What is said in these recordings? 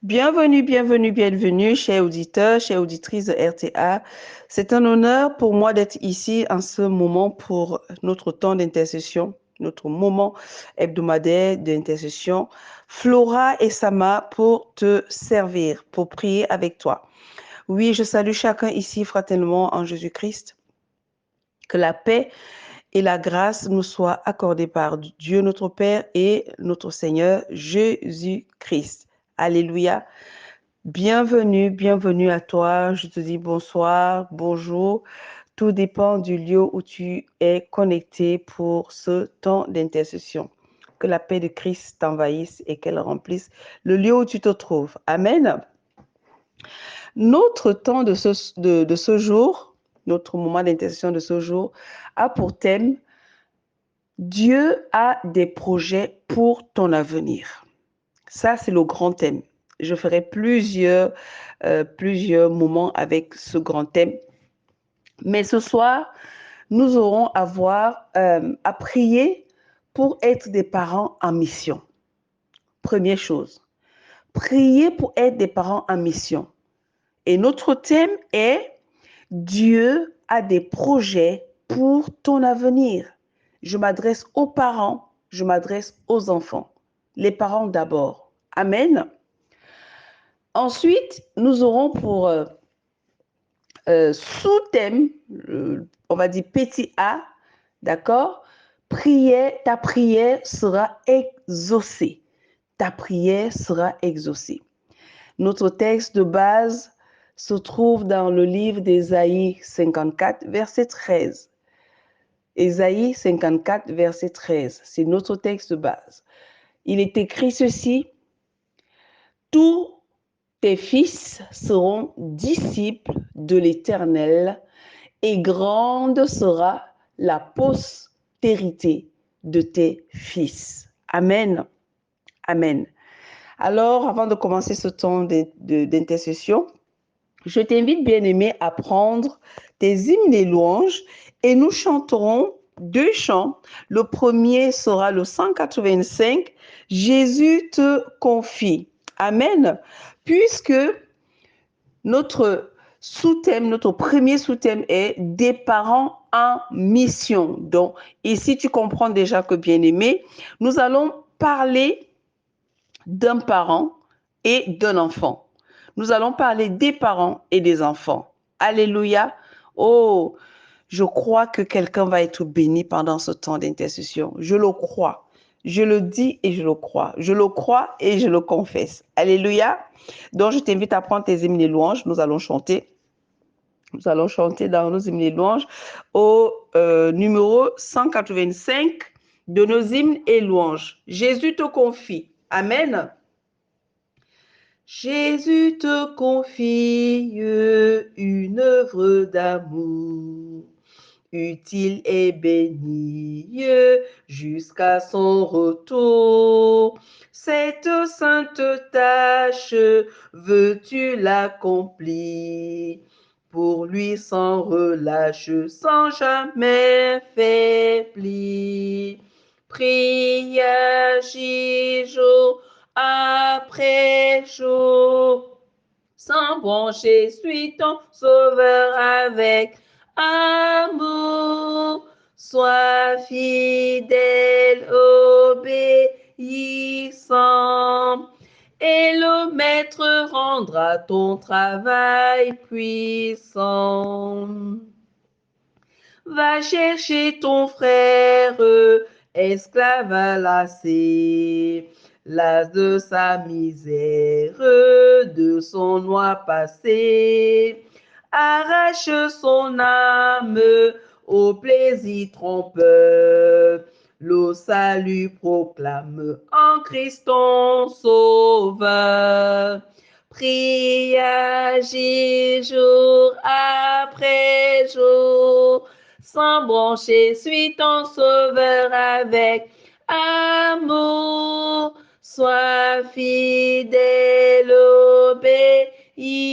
Bienvenue, bienvenue, bienvenue, chers auditeurs, chères auditrices de RTA. C'est un honneur pour moi d'être ici en ce moment pour notre temps d'intercession, notre moment hebdomadaire d'intercession. Flora et Sama pour te servir, pour prier avec toi. Oui, je salue chacun ici fraternellement en Jésus-Christ. Que la paix et la grâce nous soient accordées par Dieu notre Père et notre Seigneur Jésus-Christ. Alléluia. Bienvenue, bienvenue à toi. Je te dis bonsoir, bonjour. Tout dépend du lieu où tu es connecté pour ce temps d'intercession. Que la paix de Christ t'envahisse et qu'elle remplisse le lieu où tu te trouves. Amen. Notre temps de ce jour, notre moment d'intercession de ce jour, a pour thème Dieu a des projets pour ton avenir. Ça, c'est le grand thème. Je ferai plusieurs moments avec ce grand thème. Mais ce soir, nous aurons à prier pour être des parents en mission. Première chose, prier pour être des parents en mission. Et notre thème est Dieu a des projets pour ton avenir. Je m'adresse aux parents, je m'adresse aux enfants. Les parents d'abord. Amen. Ensuite, nous aurons pour sous-thème, on va dire petit a, d'accord? Ta prière sera exaucée. Ta prière sera exaucée. Notre texte de base se trouve dans le livre d'Ésaïe 54, verset 13. Ésaïe 54, verset 13, c'est notre texte de base. Il est écrit ceci, tous tes fils seront disciples de l'Éternel et grande sera la postérité de tes fils. Amen. Amen. Alors, avant de commencer ce temps d'intercession, je t'invite, bien-aimé, à prendre tes hymnes et louanges et nous chanterons deux chants. Le premier sera le 185, Jésus te confie. Amen. Puisque notre sous-thème, notre premier sous-thème est des parents en mission. Donc, ici, tu comprends déjà que, bien-aimé, nous allons parler d'un parent et d'un enfant. Nous allons parler des parents et des enfants. Alléluia. Oh, je crois que quelqu'un va être béni pendant ce temps d'intercession. Je le crois. Je le dis et je le crois. Je le crois et je le confesse. Alléluia. Donc, je t'invite à prendre tes hymnes et louanges. Nous allons chanter. Nous allons chanter dans nos hymnes et louanges au numéro 185 de nos hymnes et louanges. Jésus te confie. Amen. Jésus te confie une œuvre d'amour, utile et bénie jusqu'à son retour. Cette sainte tâche, veux-tu l'accomplir? Pour lui sans relâche, sans jamais faiblir. Prie, agis jour après jour. Sans broncher, suis ton sauveur avec amour. Sois fidèle, obéissant. Et le maître rendra ton travail puissant. Va chercher ton frère, esclave lassé, las de sa misère, de son noir passé. Arrache son âme au plaisir trompeur. Le salut proclame en Christ ton sauveur. Prie, agis jour après jour, sans broncher, suis ton sauveur avec amour. Sois fidèle, obéissant,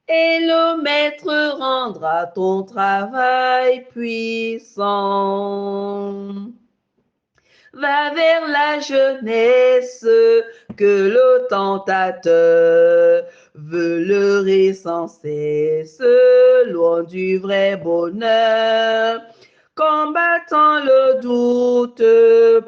et le maître rendra ton travail puissant. Va vers la jeunesse, que le tentateur veut leurrer sans cesse, loin du vrai bonheur. Combattant le doute,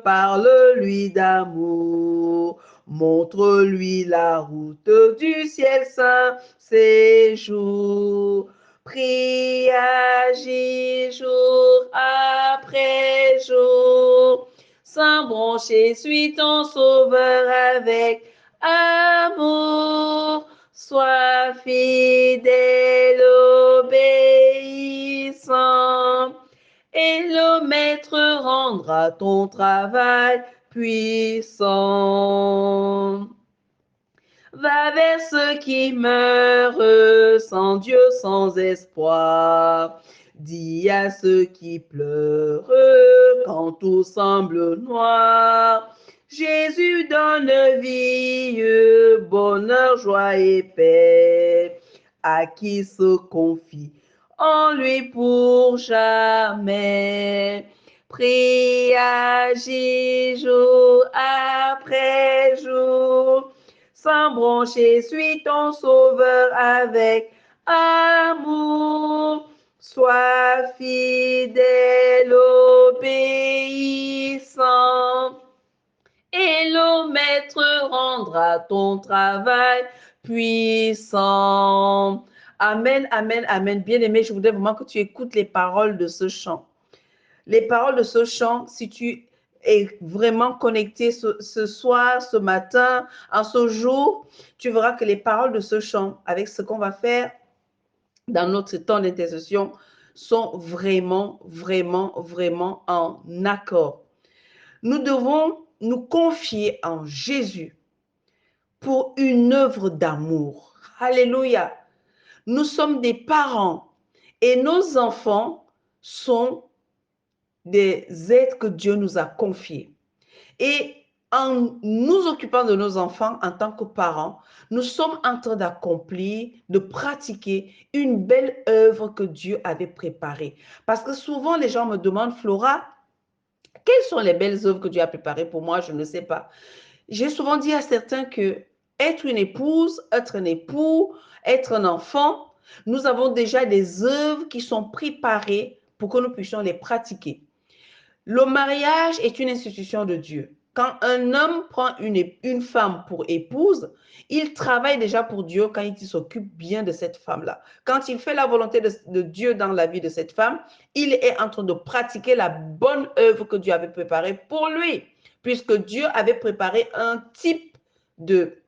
parle-lui d'amour, montre-lui la route du ciel saint séjour. Prie, agis jour après jour, sans broncher, suis ton sauveur avec amour. Sois fidèle, obéissant, et le maître rendra ton travail puissant. Va vers ceux qui meurent sans Dieu, sans espoir. Dis à ceux qui pleurent quand tout semble noir. Jésus donne vie, bonheur, joie et paix à qui se confie en lui pour jamais. Prie, agis jour après jour, sans broncher, suis ton sauveur avec amour. Sois fidèle, obéissant, et le maître rendra ton travail puissant. Amen, amen, amen. Bien-aimé, je voudrais vraiment que tu écoutes les paroles de ce chant. Les paroles de ce chant, si tu es vraiment connecté ce soir, ce matin, en ce jour, tu verras que les paroles de ce chant, avec ce qu'on va faire dans notre temps d'intercession, sont vraiment, vraiment, vraiment en accord. Nous devons nous confier en Jésus pour une œuvre d'amour. Alléluia. Nous sommes des parents et nos enfants sont des êtres que Dieu nous a confiés. Et en nous occupant de nos enfants en tant que parents, nous sommes en train d'accomplir, de pratiquer une belle œuvre que Dieu avait préparée. Parce que souvent, les gens me demandent, Flora, quelles sont les belles œuvres que Dieu a préparées pour moi? Je ne sais pas. J'ai souvent dit à certains que être une épouse, être un époux, être un enfant, nous avons déjà des œuvres qui sont préparées pour que nous puissions les pratiquer. Le mariage est une institution de Dieu. Quand un homme prend une femme pour épouse, il travaille déjà pour Dieu quand il s'occupe bien de cette femme-là. Quand il fait la volonté de Dieu dans la vie de cette femme, il est en train de pratiquer la bonne œuvre que Dieu avait préparée pour lui, puisque Dieu avait préparé un type de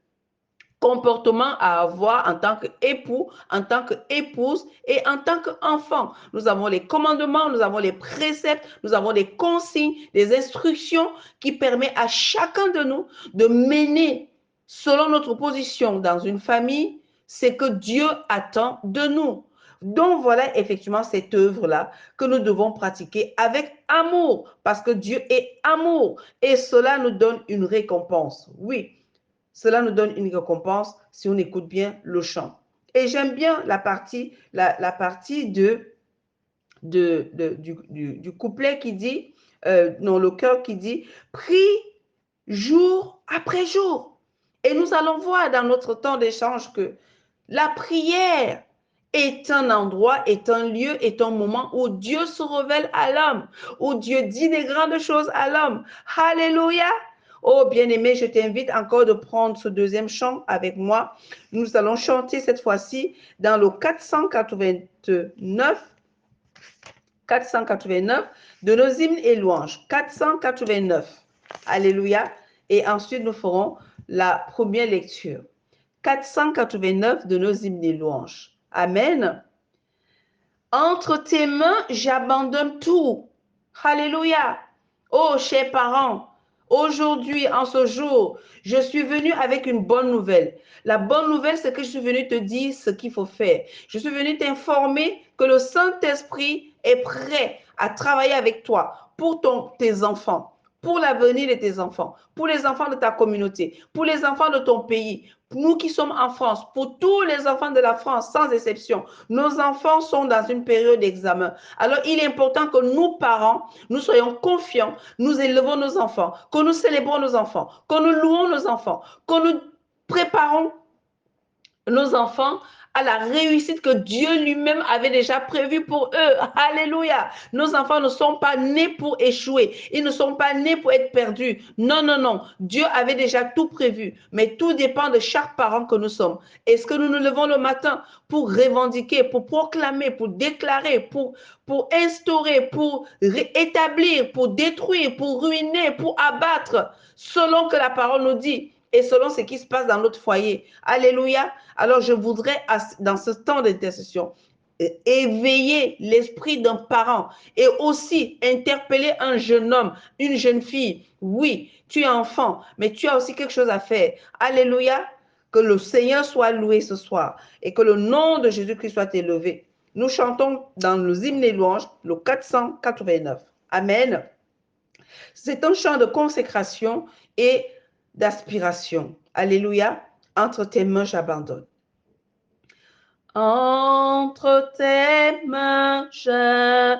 comportement à avoir en tant qu'époux, en tant qu'épouse et en tant qu'enfant. Nous avons les commandements, nous avons les préceptes, nous avons les consignes, les instructions qui permettent à chacun de nous de mener selon notre position dans une famille, c'est que Dieu attend de nous. Donc voilà effectivement cette œuvre-là que nous devons pratiquer avec amour, parce que Dieu est amour et cela nous donne une récompense. Oui, cela nous donne une récompense si on écoute bien le chant. Et j'aime bien la partie du couplet qui dit, non, le chœur qui dit, prie jour après jour. Et nous allons voir dans notre temps d'échange que la prière est un endroit, est un lieu, est un moment où Dieu se révèle à l'homme, où Dieu dit des grandes choses à l'homme. Alléluia. Oh bien-aimé, je t'invite encore de prendre ce deuxième chant avec moi. Nous allons chanter cette fois-ci dans le 489 de nos hymnes et louanges. 489. Alléluia. Et ensuite, nous ferons la première lecture. 489 de nos hymnes et louanges. Amen. Entre tes mains, j'abandonne tout. Alléluia. Oh, chers parents, aujourd'hui, en ce jour, je suis venu avec une bonne nouvelle. La bonne nouvelle, c'est que je suis venu te dire ce qu'il faut faire. Je suis venu t'informer que le Saint-Esprit est prêt à travailler avec toi pour tes enfants, pour l'avenir de tes enfants, pour les enfants de ta communauté, pour les enfants de ton pays. Nous qui sommes en France, pour tous les enfants de la France, sans exception, nos enfants sont dans une période d'examen. Alors, il est important que nous, parents, nous soyons confiants, nous élevons nos enfants, que nous célébrons nos enfants, que nous louons nos enfants, que nous préparons nos enfants à la réussite que Dieu lui-même avait déjà prévue pour eux. Alléluia. Nos enfants ne sont pas nés pour échouer. Ils ne sont pas nés pour être perdus. Non, non, non. Dieu avait déjà tout prévu. Mais tout dépend de chaque parent que nous sommes. Est-ce que nous nous levons le matin pour revendiquer, pour proclamer, pour déclarer, pour instaurer, pour établir, pour détruire, pour ruiner, pour abattre, selon que la parole nous dit et selon ce qui se passe dans notre foyer. Alléluia. Alors, je voudrais, dans ce temps d'intercession, éveiller l'esprit d'un parent et aussi interpeller un jeune homme, une jeune fille. Oui, tu es enfant, mais tu as aussi quelque chose à faire. Alléluia. Que le Seigneur soit loué ce soir et que le nom de Jésus-Christ soit élevé. Nous chantons dans le hymne et louanges, le 489. Amen. C'est un chant de consécration et d'aspiration. Alléluia. Entre tes mains, j'abandonne. Entre tes mains, j'abandonne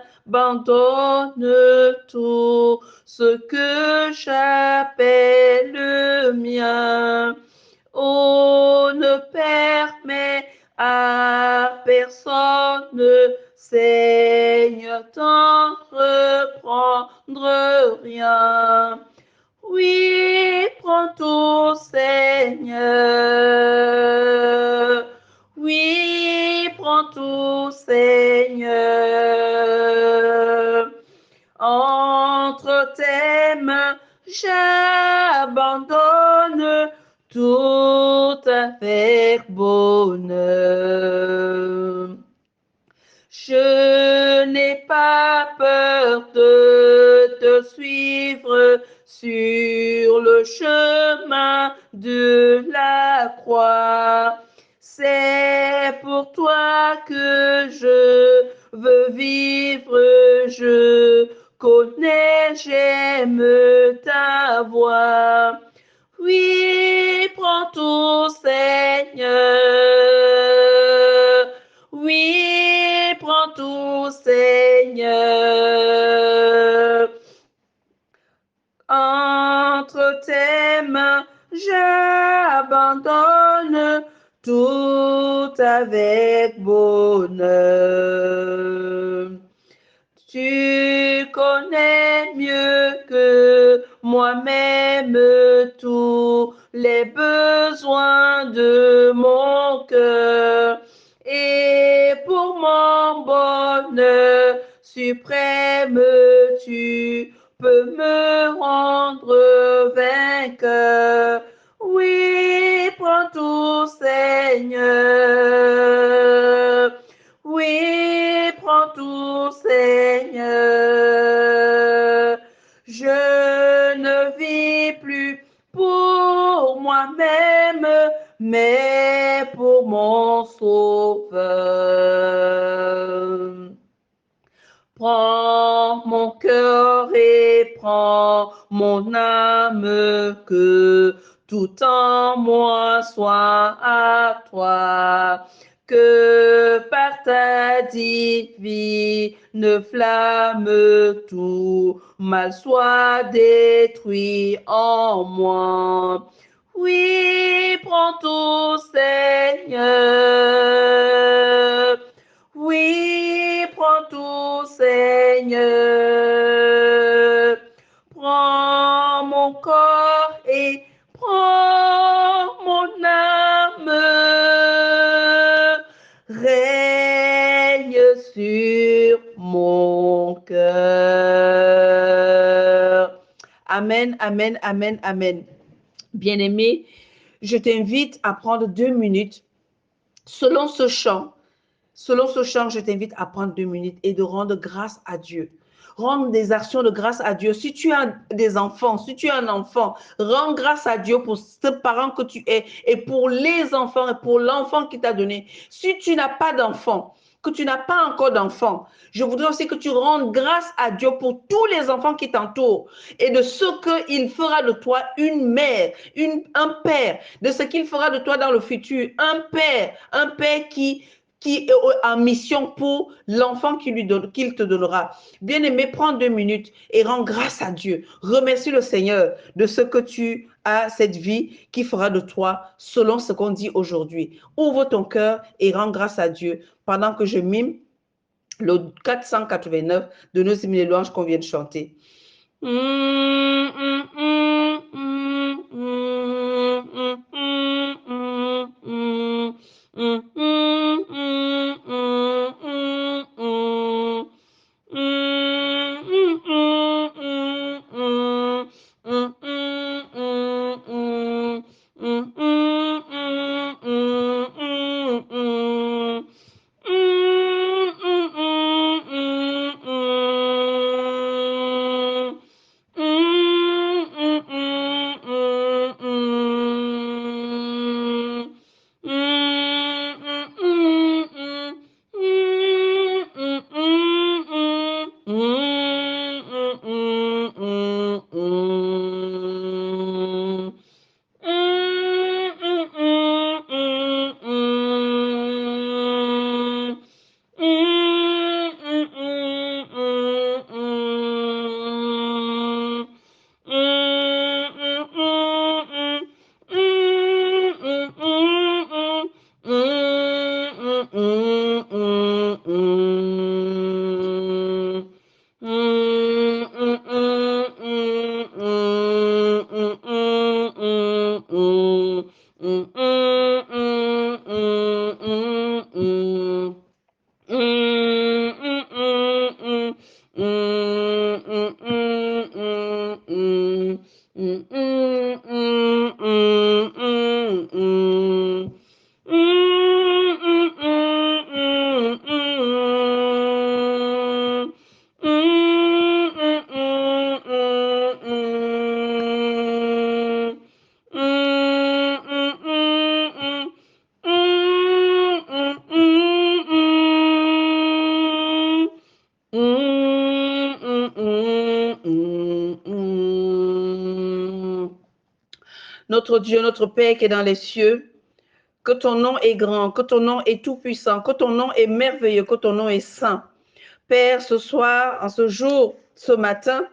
tout ce que j'appelle le mien. Oh, ne permets à personne, Seigneur, t'en reprendre rien. Oui, prends tout, Seigneur. Oui, prends tout, Seigneur. Entre tes mains, j'abandonne tout avec bonheur. Je n'ai pas peur de te suivre sur le chemin de la croix. C'est pour toi que je veux vivre, je connais, j'aime ta voix. Oui, prends tout, Seigneur. Oui, prends tout, Seigneur. Entre tes mains, j'abandonne tout avec bonheur. Tu connais mieux que moi-même tous les besoins de mon cœur. Et pour mon bonheur suprême, tu peux me rendre vainqueur. Oui, prends tout, Seigneur. Oui, prends tout, Seigneur. Je ne vis plus pour moi-même, mais pour mon Sauveur. Prends mon cœur et prends mon âme, que tout en moi soit à toi. Que par ta divine flamme tout mal soit détruit en moi. Oui, prends tout, Seigneur. Oui, prends tout, Seigneur. Prends mon corps et prends mon âme. Règne sur mon cœur. Amen, amen, amen, amen. Bien-aimé, je t'invite à prendre 2 minutes selon ce chant. Selon ce chant, je t'invite à prendre 2 minutes et de rendre grâce à Dieu. Rendre des actions de grâce à Dieu. Si tu as des enfants, si tu as un enfant, rends grâce à Dieu pour ce parent que tu es et pour les enfants et pour l'enfant qu'il t'a donné. Si tu n'as pas d'enfant, que tu n'as pas encore d'enfants. Je voudrais aussi que tu rendes grâce à Dieu pour tous les enfants qui t'entourent et de ce qu'il fera de toi une mère, un père, de ce qu'il fera de toi dans le futur, un père qui est en mission pour l'enfant qu'il te donnera. Bien-aimé, prends 2 minutes et rends grâce à Dieu. Remercie le Seigneur de ce que tu as, cette vie qui fera de toi selon ce qu'on dit aujourd'hui. Ouvre ton cœur et rends grâce à Dieu pendant que je mime le 489 de nos hymnes et louanges qu'on vient de chanter. Notre Dieu, notre Père qui est dans les cieux, que ton nom est grand, que ton nom est tout-puissant, que ton nom est merveilleux, que ton nom est saint. Père, ce soir, en ce jour, ce matin,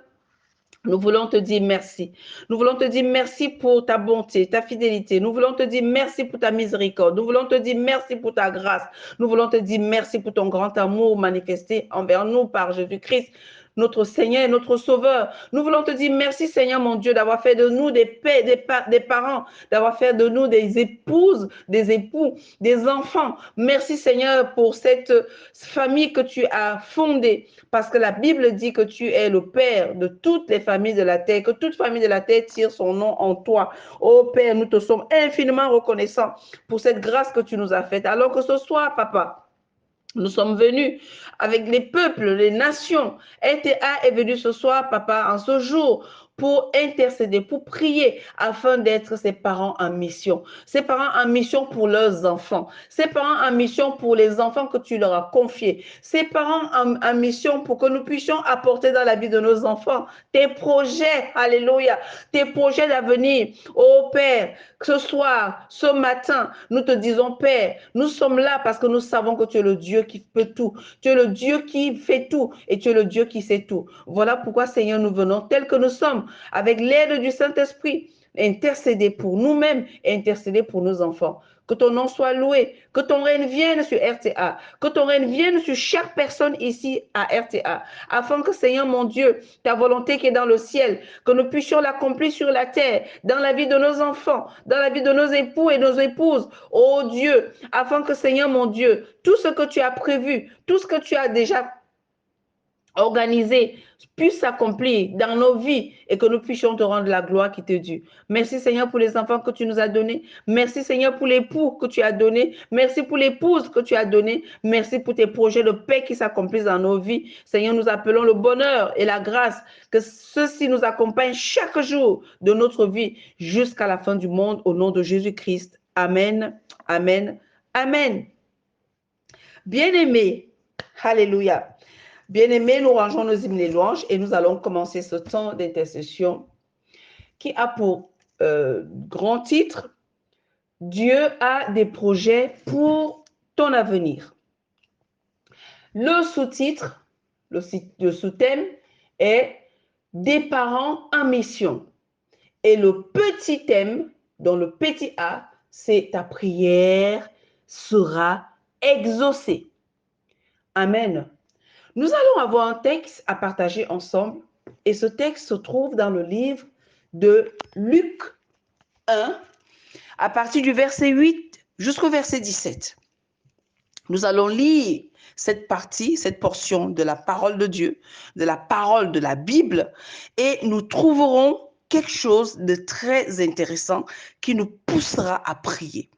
nous voulons te dire merci. Nous voulons te dire merci pour ta bonté, ta fidélité. Nous voulons te dire merci pour ta miséricorde. Nous voulons te dire merci pour ta grâce. Nous voulons te dire merci pour ton grand amour manifesté envers nous par Jésus-Christ, notre Seigneur et notre Sauveur. Nous voulons te dire merci, Seigneur mon Dieu, d'avoir fait de nous des pères, des parents, d'avoir fait de nous des épouses, des époux, des enfants. Merci, Seigneur, pour cette famille que tu as fondée, parce que la Bible dit que tu es le Père de toutes les familles de la terre, que toute famille de la terre tire son nom en toi. Oh Père, nous te sommes infiniment reconnaissants pour cette grâce que tu nous as faite. Alors que ce soir, Papa, nous sommes venus avec les peuples, les nations. RTA est venu ce soir, Papa, en ce jour, pour intercéder, pour prier, afin d'être ses parents en mission. Ses parents en mission pour leurs enfants. Ses parents en mission pour les enfants que tu leur as confiés. Ses parents en mission pour que nous puissions apporter dans la vie de nos enfants tes projets, alléluia, tes projets d'avenir. Oh Père, ce soir, ce matin, nous te disons, Père, nous sommes là parce que nous savons que tu es le Dieu qui peut tout. Tu es le Dieu qui fait tout et tu es le Dieu qui sait tout. Voilà pourquoi, Seigneur, nous venons tels que nous sommes, avec l'aide du Saint-Esprit, intercéder pour nous-mêmes et intercéder pour nos enfants. Que ton nom soit loué, que ton règne vienne sur RTA, que ton règne vienne sur chaque personne ici à RTA, afin que, Seigneur mon Dieu, ta volonté qui est dans le ciel, que nous puissions l'accomplir sur la terre, dans la vie de nos enfants, dans la vie de nos époux et nos épouses, oh Dieu, afin que, Seigneur mon Dieu, tout ce que tu as prévu, tout ce que tu as déjà organisé puisse s'accomplir dans nos vies et que nous puissions te rendre la gloire qui te due. Merci Seigneur pour les enfants que tu nous as donnés. Merci Seigneur pour l'époux que tu as donné. Merci pour l'épouse que tu as donnée. Merci pour tes projets de paix qui s'accomplissent dans nos vies. Seigneur, nous appelons le bonheur et la grâce que ceux-ci nous accompagnent chaque jour de notre vie jusqu'à la fin du monde au nom de Jésus-Christ. Amen, amen, amen. Bien-aimés, alléluia. Bien-aimés, nous rangeons nos hymnes et louanges et nous allons commencer ce temps d'intercession qui a pour grand titre « Dieu a des projets pour ton avenir ». Le sous-titre, le sous-thème est « Des parents en mission ». Et le petit thème, dans le petit A, c'est « Ta prière sera exaucée ». Amen. Nous allons avoir un texte à partager ensemble et ce texte se trouve dans le livre de Luc 1 à partir du verset 8 jusqu'au verset 17. Nous allons lire cette partie, cette portion de la parole de Dieu, de la parole de la Bible et nous trouverons quelque chose de très intéressant qui nous poussera à prier.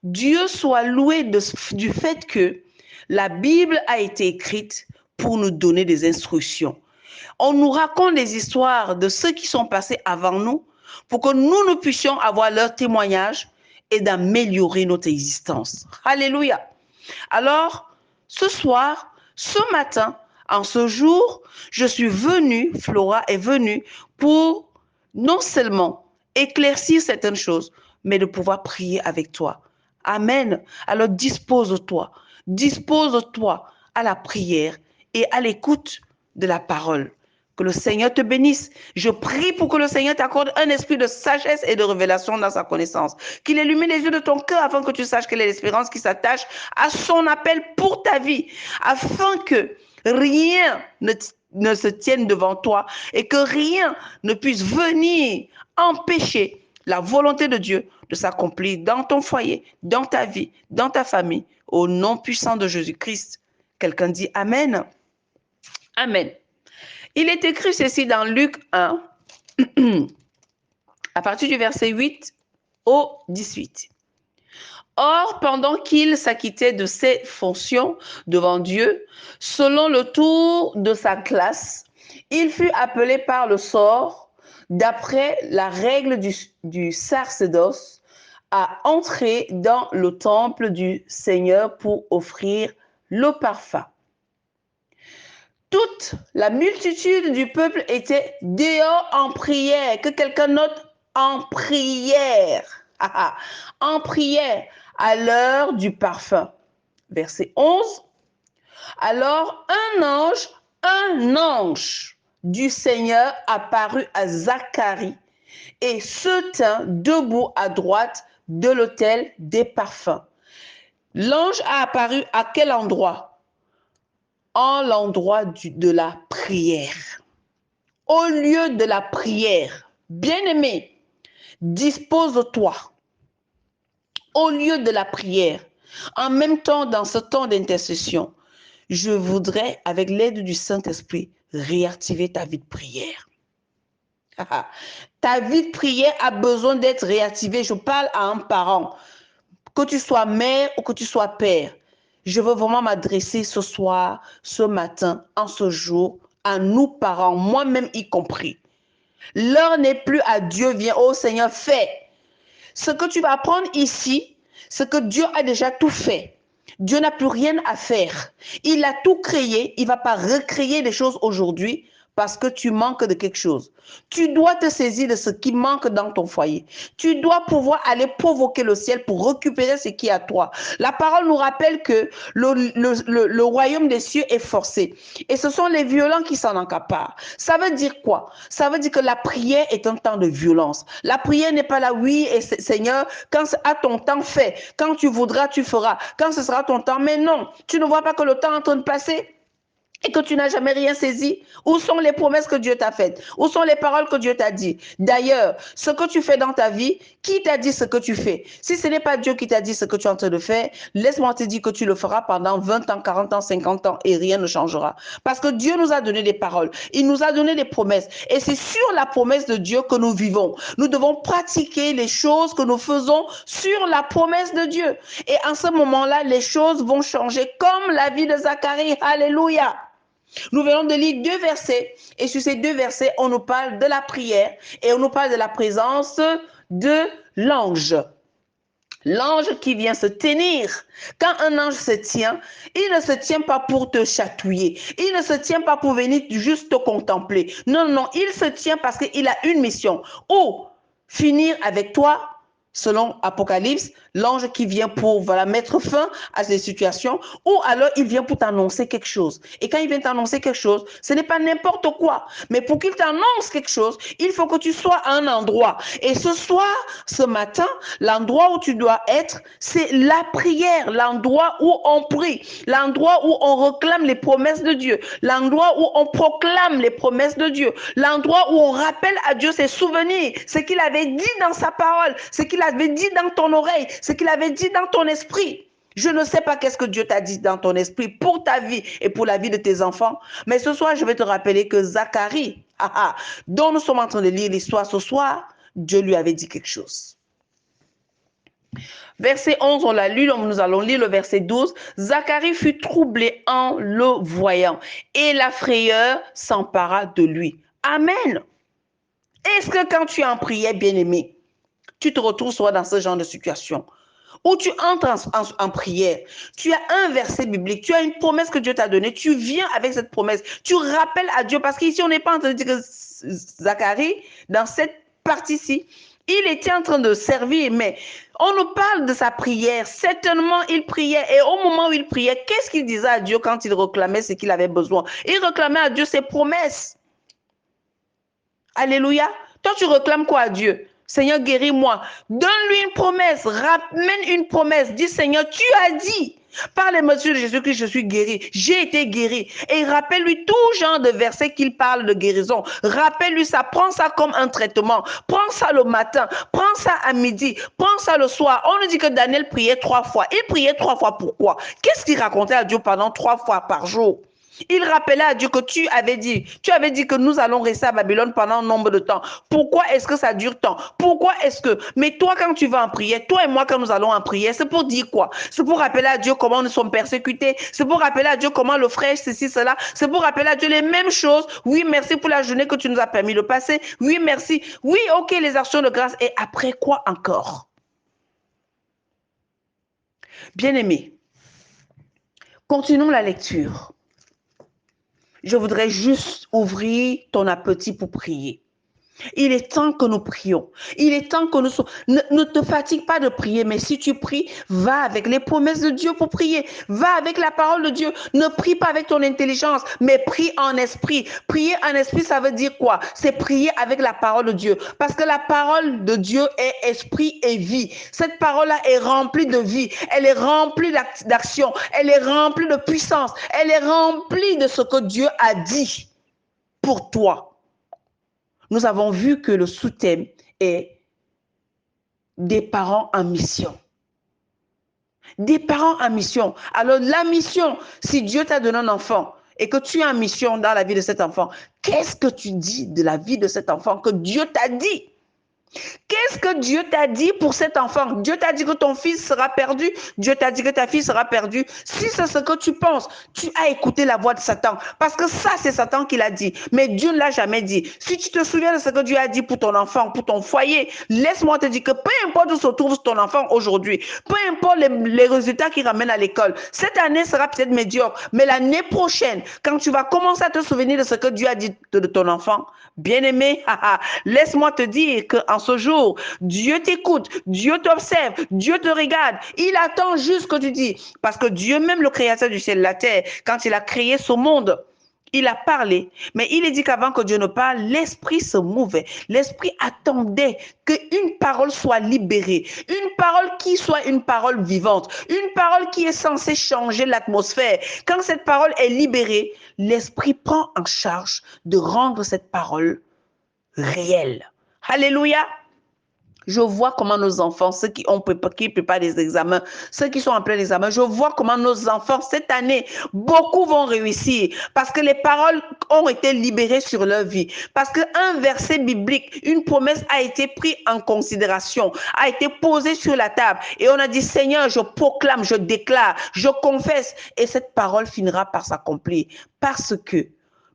Dieu soit loué du fait que la Bible a été écrite pour nous donner des instructions. On nous raconte des histoires de ceux qui sont passés avant nous pour que nous puissions avoir leur témoignage et d'améliorer notre existence. Alléluia. Alors, ce soir, ce matin, en ce jour, je suis venue, Flora est venue pour non seulement éclaircir certaines choses, mais de pouvoir prier avec toi. Amen. Alors dispose-toi à la prière et à l'écoute de la parole. Que le Seigneur te bénisse. Je prie pour que le Seigneur t'accorde un esprit de sagesse et de révélation dans sa connaissance. Qu'il illumine les yeux de ton cœur afin que tu saches quelle est l'espérance qui s'attache à son appel pour ta vie. Afin que rien ne se tienne devant toi et que rien ne puisse venir empêcher la volonté de Dieu de s'accomplir dans ton foyer, dans ta vie, dans ta famille, au nom puissant de Jésus-Christ. Quelqu'un dit Amen. Amen. Il est écrit ceci dans Luc 1, à partir du verset 8 au 18. Or, pendant qu'il s'acquittait de ses fonctions devant Dieu, selon le tour de sa classe, il fut appelé par le sort, d'après la règle du sacerdoce, à entrer dans le temple du Seigneur pour offrir le parfum. Toute la multitude du peuple était dehors en prière. Que quelqu'un note en prière. En prière à l'heure du parfum. Verset 11. Alors un ange du Seigneur apparut à Zacharie et se tint debout à droite de l'autel des parfums. L'ange a apparu à quel endroit? En l'endroit de la prière. Au lieu de la prière, bien-aimé, dispose-toi. Au lieu de la prière, en même temps dans ce temps d'intercession, je voudrais, avec l'aide du Saint-Esprit, réactiver ta vie de prière. Ta vie de prière a besoin d'être réactivée. Je parle à un parent, que tu sois mère ou que tu sois père. Je veux vraiment m'adresser ce soir, ce matin, en ce jour, à nous parents, moi-même y compris. L'heure n'est plus à Dieu, viens, oh Seigneur, fais. Ce que tu vas apprendre ici, c'est que Dieu a déjà tout fait. Dieu n'a plus rien à faire. Il a tout créé, il ne va pas recréer des choses aujourd'hui parce que tu manques de quelque chose. Tu dois te saisir de ce qui manque dans ton foyer. Tu dois pouvoir aller provoquer le ciel pour récupérer ce qui est à toi. La parole nous rappelle que le royaume des cieux est forcé. Et ce sont les violents qui s'en accaparent. Ça veut dire quoi? Ça veut dire que la prière est un temps de violence. La prière n'est pas là, oui, et Seigneur, quand à ton temps, fais. Quand tu voudras, tu feras. Quand ce sera ton temps, mais non. Tu ne vois pas que le temps est en train de passer? Et que tu n'as jamais rien saisi? Où sont les promesses que Dieu t'a faites? Où sont les paroles que Dieu t'a dit? D'ailleurs, ce que tu fais dans ta vie, qui t'a dit ce que tu fais? Si ce n'est pas Dieu qui t'a dit ce que tu es en train de faire, laisse-moi te dire que tu le feras pendant 20 ans, 40 ans, 50 ans et rien ne changera. Parce que Dieu nous a donné des paroles. Il nous a donné des promesses. Et c'est sur la promesse de Dieu que nous vivons. Nous devons pratiquer les choses que nous faisons sur la promesse de Dieu. Et en ce moment-là, les choses vont changer comme la vie de Zacharie. Alléluia. Nous venons de lire 2 versets et sur ces 2 versets, on nous parle de la prière et on nous parle de la présence de l'ange. L'ange qui vient se tenir. Quand un ange se tient, il ne se tient pas pour te chatouiller. Il ne se tient pas pour venir juste te contempler. Non, non, il se tient parce qu'il a une mission. Ou finir avec toi, selon Apocalypse, l'ange qui vient pour mettre fin à ces situations, ou alors il vient pour t'annoncer quelque chose. Et quand il vient t'annoncer quelque chose, ce n'est pas n'importe quoi. Mais pour qu'il t'annonce quelque chose, il faut que tu sois à un endroit. Et ce soir, ce matin, l'endroit où tu dois être, c'est la prière, l'endroit où on prie, l'endroit où on réclame les promesses de Dieu, l'endroit où on proclame les promesses de Dieu, l'endroit où on rappelle à Dieu ses souvenirs, ce qu'il avait dit dans sa parole, ce qu'il avait dit dans ton oreille, ce qu'il avait dit dans ton esprit. Je ne sais pas qu'est-ce que Dieu t'a dit dans ton esprit pour ta vie et pour la vie de tes enfants, mais ce soir, je vais te rappeler que Zacharie, dont nous sommes en train de lire l'histoire ce soir, Dieu lui avait dit quelque chose. Verset 11, on l'a lu, nous allons lire le verset 12. Zacharie fut troublé en le voyant et la frayeur s'empara de lui. Amen. Est-ce que quand tu es en prière, bien-aimé, tu te retrouves soit dans ce genre de situation où tu entres en prière, tu as un verset biblique, tu as une promesse que Dieu t'a donnée, tu viens avec cette promesse, tu rappelles à Dieu, parce qu'ici on n'est pas en train de dire que Zacharie, dans cette partie-ci, il était en train de servir, mais on nous parle de sa prière. Certainement, il priait. Et au moment où il priait, qu'est-ce qu'il disait à Dieu quand il réclamait ce qu'il avait besoin? Il réclamait à Dieu ses promesses. Alléluia. Toi, tu réclames quoi à Dieu? Seigneur, guéris-moi. Donne-lui une promesse. Ramène une promesse. Dis, Seigneur, tu as dit. Par les mesures de Jésus-Christ, je suis guéri. J'ai été guéri. Et rappelle-lui tout genre de versets qu'il parle de guérison. Rappelle-lui ça. Prends ça comme un traitement. Prends ça le matin. Prends ça à midi. Prends ça le soir. On nous dit que Daniel priait 3 fois. Il priait 3 fois pourquoi? Qu'est-ce qu'il racontait à Dieu pendant 3 fois par jour? Il rappelait à Dieu que tu avais dit que nous allons rester à Babylone pendant un nombre de temps. Pourquoi est-ce que ça dure tant? Pourquoi est-ce que... Mais toi, quand tu vas en prière, toi et moi, quand nous allons en prière, c'est pour dire quoi? C'est pour rappeler à Dieu comment nous sommes persécutés. C'est pour rappeler à Dieu comment le frère, ceci, cela. C'est pour rappeler à Dieu les mêmes choses. Oui, merci pour la journée que tu nous as permis de passer. Oui, merci. Oui, ok, les actions de grâce. Et après quoi encore? Bien-aimés, continuons la lecture. Je voudrais juste ouvrir ton appétit pour prier. Il est temps que nous prions. Il est temps que nous... Ne te fatigue pas de prier, mais si tu pries, va avec les promesses de Dieu pour prier. Va avec la parole de Dieu. Ne prie pas avec ton intelligence, mais prie en esprit. Prier en esprit, ça veut dire quoi? C'est prier avec la parole de Dieu. Parce que la parole de Dieu est esprit et vie. Cette parole-là est remplie de vie. Elle est remplie d'action. Elle est remplie de puissance. Elle est remplie de ce que Dieu a dit pour toi. Nous avons vu que le sous-thème est des parents en mission. Des parents en mission. Alors la mission, si Dieu t'a donné un enfant et que tu es en mission dans la vie de cet enfant, qu'est-ce que tu dis de la vie de cet enfant que Dieu t'a dit? Qu'est-ce que Dieu t'a dit pour cet enfant? Dieu t'a dit que ton fils sera perdu. Dieu t'a dit que ta fille sera perdue. Si c'est ce que tu penses, tu as écouté la voix de Satan. Parce que ça, c'est Satan qui l'a dit. Mais Dieu ne l'a jamais dit. Si tu te souviens de ce que Dieu a dit pour ton enfant, pour ton foyer, laisse-moi te dire que peu importe où se trouve ton enfant aujourd'hui, peu importe les résultats qu'il ramène à l'école, cette année sera peut-être médiocre. Mais l'année prochaine, quand tu vas commencer à te souvenir de ce que Dieu a dit de ton enfant, bien-aimé, laisse-moi te dire qu'en ce jour, Dieu t'écoute, Dieu t'observe, Dieu te regarde. Il attend juste que tu dis. Parce que Dieu, même le créateur du ciel et de la terre, quand il a créé ce monde, il a parlé. Mais il est dit qu'avant que Dieu ne parle, l'esprit se mouvait. L'esprit attendait qu'une parole soit libérée. Une parole qui soit une parole vivante. Une parole qui est censée changer l'atmosphère. Quand cette parole est libérée, l'esprit prend en charge de rendre cette parole réelle. Alléluia. Je vois comment nos enfants, ceux qui préparent des examens, ceux qui sont en plein examen, je vois comment nos enfants, cette année, beaucoup vont réussir parce que les paroles ont été libérées sur leur vie. Parce qu'un verset biblique, une promesse a été prise en considération, a été posée sur la table. Et on a dit, Seigneur, je proclame, je déclare, je confesse. Et cette parole finira par s'accomplir parce que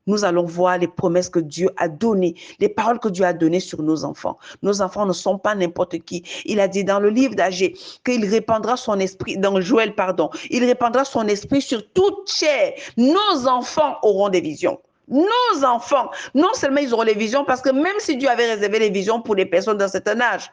nous allons voir les promesses que Dieu a données, les paroles que Dieu a données sur nos enfants. Nos enfants ne sont pas n'importe qui. Il a dit dans le livre d'Agé qu'il répandra son esprit, dans Joël, pardon, il répandra son esprit sur toute chair. Nos enfants auront des visions. Nos enfants, non seulement ils auront les visions, parce que même si Dieu avait réservé les visions pour les personnes d'un certain âge,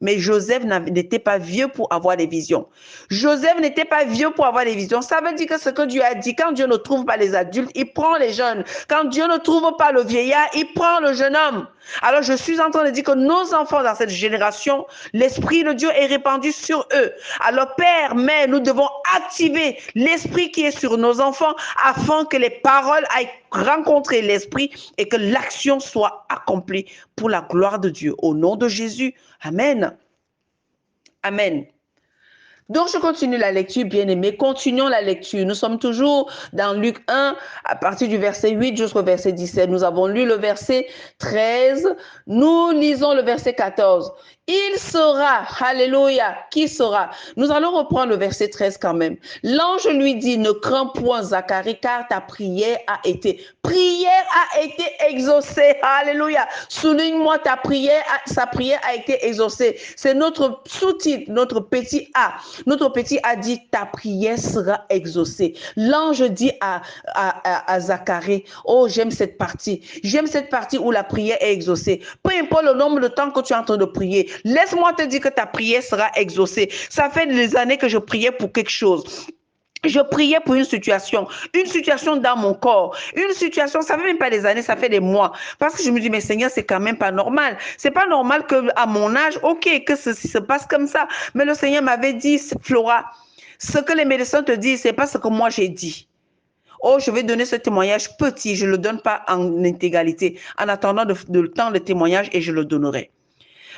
mais Joseph n'était pas vieux pour avoir des visions. Joseph n'était pas vieux pour avoir des visions. Ça veut dire que ce que Dieu a dit, quand Dieu ne trouve pas les adultes, il prend les jeunes. Quand Dieu ne trouve pas le vieillard, il prend le jeune homme. Alors je suis en train de dire que nos enfants dans cette génération, l'Esprit de Dieu est répandu sur eux. Alors Père, Mère, nous devons activer l'Esprit qui est sur nos enfants afin que les paroles aillent rencontrer l'Esprit et que l'action soit accomplie pour la gloire de Dieu. Au nom de Jésus, Amen. Amen. Donc, je continue la lecture, bien-aimés. Continuons la lecture. Nous sommes toujours dans Luc 1, à partir du verset 8 jusqu'au verset 17. Nous avons lu le verset 13. Nous lisons le verset 14. Il sera, alléluia, qui sera? Nous allons reprendre le verset 13 quand même. L'ange lui dit, ne crains point, Zacharie, car ta prière a été exaucée. Alléluia. Souligne-moi sa prière a été exaucée. C'est notre sous-titre, notre petit A. Notre petit A dit, ta prière sera exaucée. L'ange dit à Zacharie, oh, j'aime cette partie. J'aime cette partie où la prière est exaucée. Peu importe le nombre de temps que tu es en train de prier, laisse-moi te dire que ta prière sera exaucée. Ça fait des années que je priais pour quelque chose. Je priais pour une situation dans mon corps, une situation, ça fait même pas des années, ça fait des mois. Parce que je me dis, mais Seigneur, c'est quand même pas normal. C'est pas normal que à mon âge, ok, que ceci se passe comme ça. Mais le Seigneur m'avait dit, Flora, ce que les médecins te disent, c'est pas ce que moi j'ai dit. Oh, je vais donner ce témoignage petit, je le donne pas en intégralité. En attendant le temps de témoignage et je le donnerai.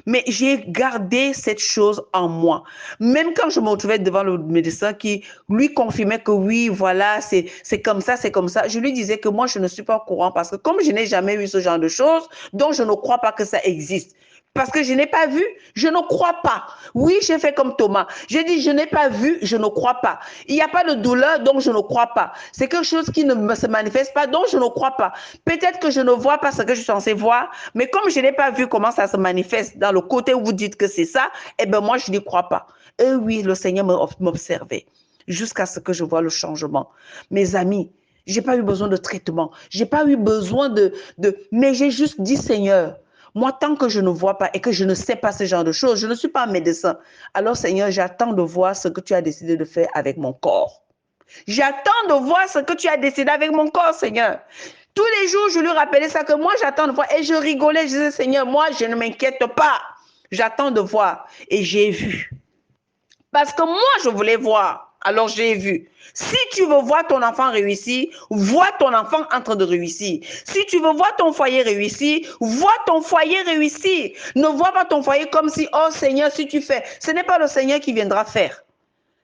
Mais j'ai gardé cette chose en moi. Même quand je me retrouvais devant le médecin qui lui confirmait que oui, voilà, c'est comme ça, c'est comme ça, je lui disais que moi, je ne suis pas au courant parce que comme je n'ai jamais eu ce genre de choses, donc je ne crois pas que ça existe. Parce que je n'ai pas vu, je ne crois pas. Oui, j'ai fait comme Thomas. J'ai dit, je n'ai pas vu, je ne crois pas. Il n'y a pas de douleur, donc je ne crois pas. C'est quelque chose qui ne se manifeste pas, donc je ne crois pas. Peut-être que je ne vois pas ce que je suis censée voir, mais comme je n'ai pas vu comment ça se manifeste dans le côté où vous dites que c'est ça, eh bien moi, je n'y crois pas. Et oui, le Seigneur m'observait jusqu'à ce que je vois le changement. Mes amis, j'ai pas eu besoin de traitement. J'ai pas eu besoin mais j'ai juste dit, Seigneur, moi, tant que je ne vois pas et que je ne sais pas ce genre de choses, je ne suis pas un médecin. Alors, Seigneur, j'attends de voir ce que tu as décidé de faire avec mon corps. J'attends de voir ce que tu as décidé avec mon corps, Seigneur. Tous les jours, je lui rappelais ça, que moi, j'attends de voir. Et je rigolais, je disais, Seigneur, moi, je ne m'inquiète pas. J'attends de voir. Et j'ai vu. Parce que moi, je voulais voir. Alors, j'ai vu. Si tu veux voir ton enfant réussir, vois ton enfant en train de réussir. Si tu veux voir ton foyer réussir, vois ton foyer réussir. Ne vois pas ton foyer comme si, oh Seigneur, si tu fais. Ce n'est pas le Seigneur qui viendra faire.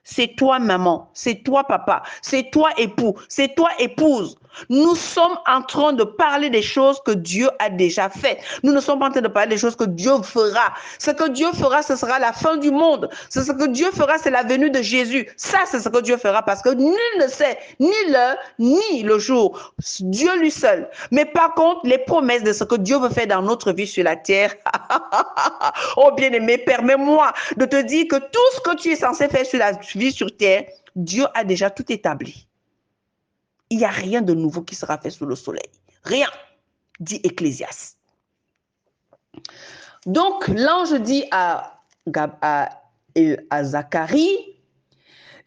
C'est toi, maman. C'est toi, papa. C'est toi, époux. C'est toi, épouse. Nous sommes en train de parler des choses que Dieu a déjà faites. Nous ne sommes pas en train de parler des choses que Dieu fera. Ce que Dieu fera, ce sera la fin du monde. Ce que Dieu fera, c'est la venue de Jésus. Ça, c'est ce que Dieu fera parce que nul ne sait ni l'heure, ni le jour. Dieu lui seul. Mais par contre, les promesses de ce que Dieu veut faire dans notre vie sur la terre. Oh bien-aimé, permets-moi de te dire que tout ce que tu es censé faire sur la vie sur terre, Dieu a déjà tout établi. Il n'y a rien de nouveau qui sera fait sous le soleil. Rien, dit Ecclésiaste. Donc, l'ange dit à Zacharie,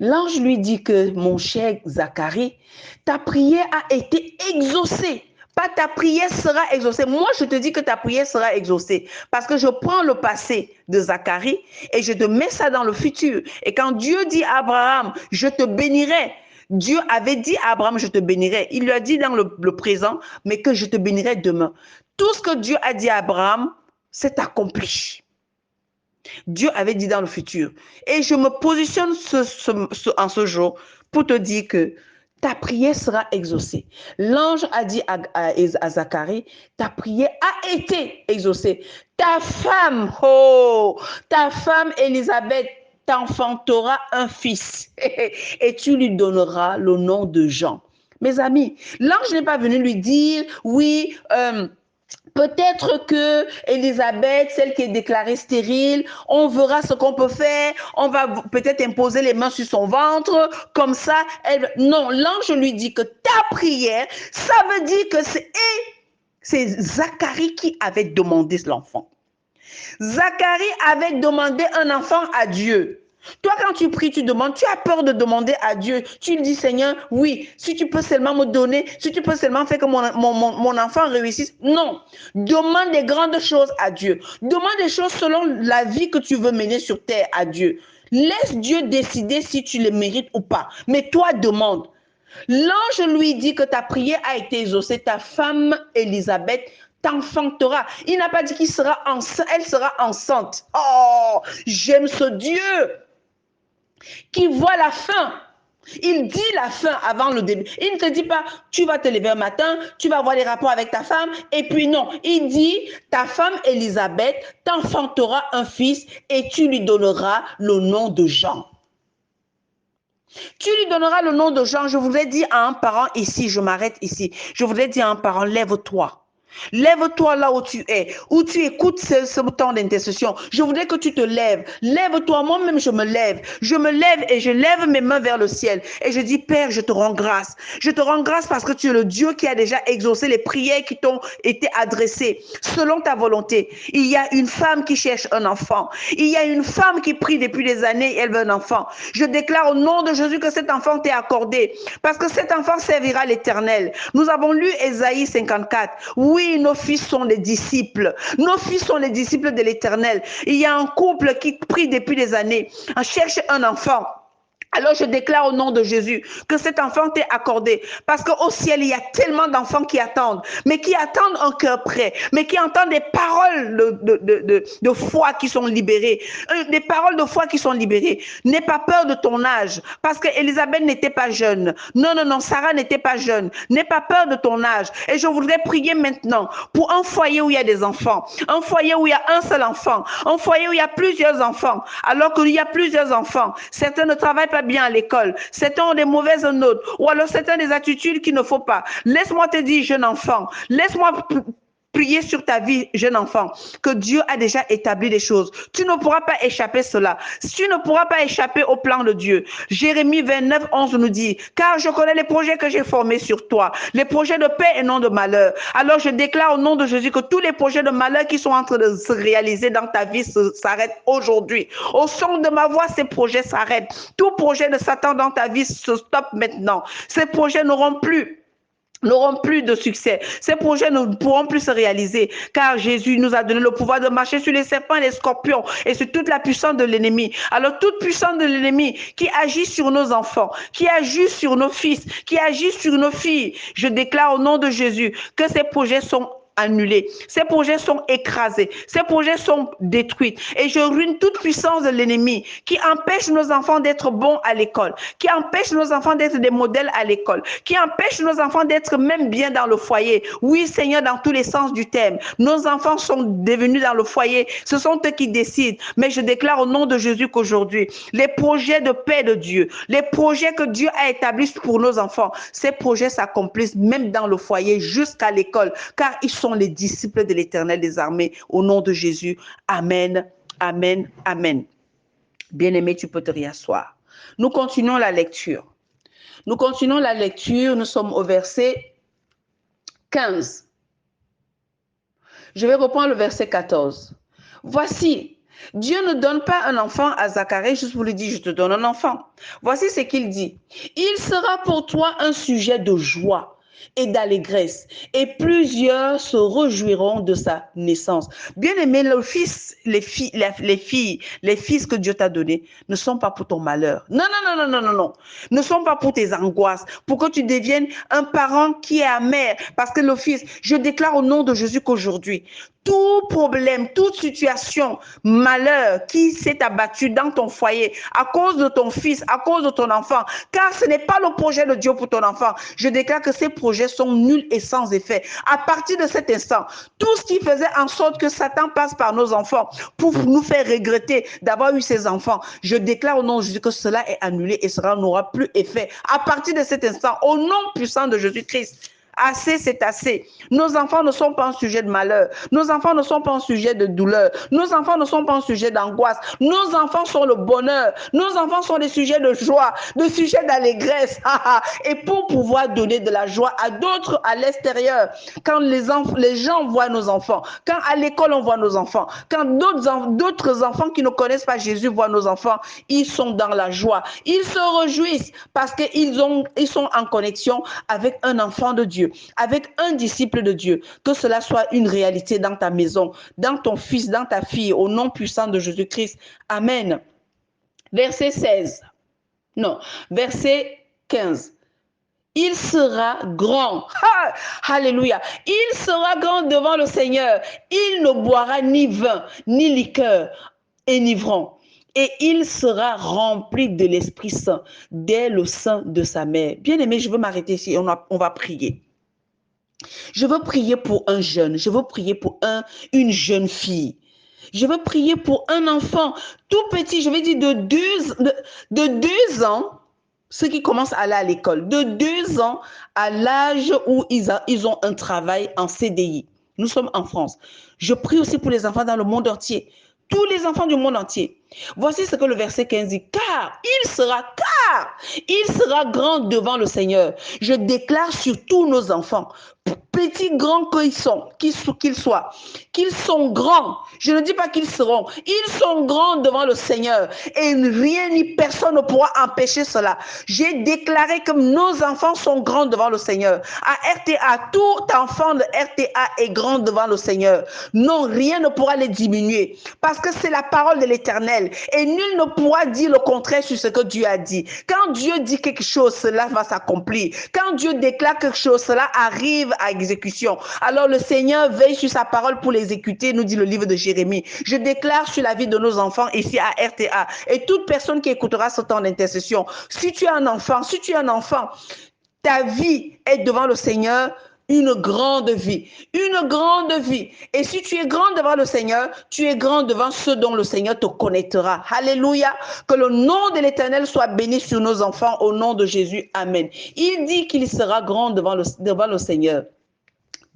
l'ange lui dit que, mon cher Zacharie, ta prière a été exaucée. Pas ta prière sera exaucée. Moi, je te dis que ta prière sera exaucée. Parce que je prends le passé de Zacharie et je te mets ça dans le futur. Et quand Dieu dit à Abraham, je te bénirai, Dieu avait dit à Abraham, je te bénirai. Il lui a dit dans le présent, mais que je te bénirai demain. Tout ce que Dieu a dit à Abraham, c'est accompli. Dieu avait dit dans le futur. Et je me positionne en ce jour pour te dire que ta prière sera exaucée. L'ange a dit à Zacharie, ta prière a été exaucée. Ta femme Élisabeth, t'enfantera un fils et tu lui donneras le nom de Jean. Mes amis, l'ange n'est pas venu lui dire, oui, peut-être que Élisabeth, celle qui est déclarée stérile, on verra ce qu'on peut faire, on va peut-être imposer les mains sur son ventre, comme ça, elle... Non, l'ange lui dit que ta prière, ça veut dire que c'est Zacharie qui avait demandé l'enfant. Zacharie avait demandé un enfant à Dieu. Toi, quand tu pries, tu demandes, tu as peur de demander à Dieu. Tu lui dis, Seigneur, oui, si tu peux seulement me donner, si tu peux seulement faire que mon enfant réussisse. Non, demande des grandes choses à Dieu. Demande des choses selon la vie que tu veux mener sur terre à Dieu. Laisse Dieu décider si tu le mérites ou pas. Mais toi, demande. L'ange lui dit que ta prière a été exaucée. Ta femme, Élisabeth, t'enfantera. Il n'a pas dit qu'il sera enceinte, elle sera enceinte. Oh, j'aime ce Dieu qui voit la fin. Il dit la fin avant le début. Il ne te dit pas, tu vas te lever un matin, tu vas avoir des rapports avec ta femme, et puis non. Il dit, ta femme Élisabeth t'enfantera un fils et tu lui donneras le nom de Jean. Tu lui donneras le nom de Jean. Je voudrais dire à un parent ici, je m'arrête ici. Je voudrais dire à un parent, lève-toi. Lève-toi là où tu écoutes ce temps d'intercession. Je voudrais que tu te lèves. Lève-toi, moi-même je me lève. Je me lève et je lève mes mains vers le ciel. Et je dis, Père, je te rends grâce. Je te rends grâce parce que tu es le Dieu qui a déjà exaucé les prières qui t'ont été adressées selon ta volonté. Il y a une femme qui cherche un enfant. Il y a une femme qui prie depuis des années et elle veut un enfant. Je déclare au nom de Jésus que cet enfant t'est accordé parce que cet enfant servira l'Éternel. Nous avons lu Ésaïe 54. Oui, nos fils sont les disciples. Nos fils sont les disciples de l'Éternel. Il y a un couple qui prie depuis des années, cherche un enfant. Alors je déclare au nom de Jésus que cet enfant t'est accordé. Parce qu'au ciel, il y a tellement d'enfants qui attendent, mais qui attendent un cœur prêt, mais qui entendent des paroles de foi qui sont libérées. Des paroles de foi qui sont libérées. N'aie pas peur de ton âge, parce que Élisabeth n'était pas jeune. Non, non, non, Sarah n'était pas jeune. N'aie pas peur de ton âge. Et je voudrais prier maintenant pour un foyer où il y a des enfants, un foyer où il y a un seul enfant, un foyer où il y a plusieurs enfants, alors qu'il y a plusieurs enfants. Certains ne travaillent pas bien à l'école, certains ont des mauvaises notes, ou alors certains des attitudes qu'il ne faut pas. Laisse-moi te dire, jeune enfant, laisse-moi prier sur ta vie, jeune enfant, que Dieu a déjà établi des choses. Tu ne pourras pas échapper cela. Tu ne pourras pas échapper au plan de Dieu. Jérémie 29, 11 nous dit, car je connais les projets que j'ai formés sur toi, les projets de paix et non de malheur. Alors je déclare au nom de Jésus que tous les projets de malheur qui sont en train de se réaliser dans ta vie s'arrêtent aujourd'hui. Au son de ma voix, ces projets s'arrêtent. Tout projet de Satan dans ta vie se stoppe maintenant. Ces projets n'auront plus de succès. Ces projets ne pourront plus se réaliser car Jésus nous a donné le pouvoir de marcher sur les serpents et les scorpions et sur toute la puissance de l'ennemi. Alors toute puissance de l'ennemi qui agit sur nos enfants, qui agit sur nos fils, qui agit sur nos filles, je déclare au nom de Jésus que ces projets sont annulés. Ces projets sont écrasés. Ces projets sont détruits. Et je ruine toute puissance de l'ennemi qui empêche nos enfants d'être bons à l'école, qui empêche nos enfants d'être des modèles à l'école, qui empêche nos enfants d'être même bien dans le foyer. Oui, Seigneur, dans tous les sens du terme. Nos enfants sont devenus dans le foyer. Ce sont eux qui décident. Mais je déclare au nom de Jésus qu'aujourd'hui, les projets de paix de Dieu, les projets que Dieu a établis pour nos enfants, ces projets s'accomplissent même dans le foyer jusqu'à l'école, car ils sont les disciples de l'Éternel des armées. Au nom de Jésus, amen, amen, amen. Bien-aimé, tu peux te réasseoir. Nous continuons la lecture. Nous continuons la lecture. Nous sommes au verset 15. Je vais reprendre le verset 14. Voici, Dieu ne donne pas un enfant à Zacharie juste pour lui dire, je te donne un enfant. Voici ce qu'il dit. Il sera pour toi un sujet de joie et d'allégresse, et plusieurs se réjouiront de sa naissance. Bien-aimé, les fils que Dieu t'a donnés ne sont pas pour ton malheur. Non, non, non, non, non, non, non. Ne sont pas pour tes angoisses, pour que tu deviennes un parent qui est amer, parce que le fils, je déclare au nom de Jésus qu'aujourd'hui, Tout problème, toute situation, malheur qui s'est abattu dans ton foyer à cause de ton fils, à cause de ton enfant, car ce n'est pas le projet de Dieu pour ton enfant. Je déclare que ces projets sont nuls et sans effet. À partir de cet instant, tout ce qui faisait en sorte que Satan passe par nos enfants pour nous faire regretter d'avoir eu ces enfants, je déclare au nom de Jésus que cela est annulé et cela n'aura plus effet. À partir de cet instant, au nom puissant de Jésus-Christ, assez, c'est assez. Nos enfants ne sont pas un sujet de malheur. Nos enfants ne sont pas un sujet de douleur. Nos enfants ne sont pas un sujet d'angoisse. Nos enfants sont le bonheur. Nos enfants sont des sujets de joie, des sujets d'allégresse. Et pour pouvoir donner de la joie à d'autres à l'extérieur, quand les gens voient nos enfants, quand à l'école on voit nos enfants, quand d'autres enfants qui ne connaissent pas Jésus voient nos enfants, ils sont dans la joie. Ils se réjouissent parce qu'ils sont en connexion avec un enfant de Dieu, avec un disciple de Dieu. Que cela soit une réalité dans ta maison, dans ton fils, dans ta fille, au nom puissant de Jésus-Christ. Amen. Verset 16. Non, verset 15. Il sera grand. Alléluia. Il sera grand devant le Seigneur. Il ne boira ni vin, ni liqueur enivrant. Et il sera rempli de l'Esprit Saint dès le sein de sa mère. Bien-aimé, je veux m'arrêter ici. On va prier. Je veux prier pour un jeune. Je veux prier pour une jeune fille. Je veux prier pour un enfant tout petit. Je vais dire de 2 ans. Ceux qui commencent à aller à l'école, de 2 ans à l'âge où ils ont un travail en CDI. Nous sommes en France. Je prie aussi pour les enfants dans le monde entier. Tous les enfants du monde entier. Voici ce que le verset 15 dit. Car il sera grand devant le Seigneur. Je déclare sur tous nos enfants, petits, grands qu'ils soient, qu'ils sont grands. Je ne dis pas qu'ils seront. Ils sont grands devant le Seigneur. Et rien ni personne ne pourra empêcher cela. J'ai déclaré que nos enfants sont grands devant le Seigneur. À RTA, tout enfant de RTA est grand devant le Seigneur. Non, rien ne pourra les diminuer. Parce que c'est la parole de l'Éternel. Et nul ne pourra dire le contraire sur ce que Dieu a dit. Quand Dieu dit quelque chose, cela va s'accomplir. Quand Dieu déclare quelque chose, cela arrive à exécution. Alors le Seigneur veille sur sa parole pour l'exécuter, nous dit le livre de Jérémie. Je déclare sur la vie de nos enfants ici à RTA et toute personne qui écoutera ce temps d'intercession. Si tu es un enfant, ta vie est devant le Seigneur. Une grande vie. Et si tu es grand devant le Seigneur, tu es grand devant ceux dont le Seigneur te connaîtra. Alléluia. Que le nom de l'Éternel soit béni sur nos enfants au nom de Jésus. Amen. Il dit qu'il sera grand devant le Seigneur.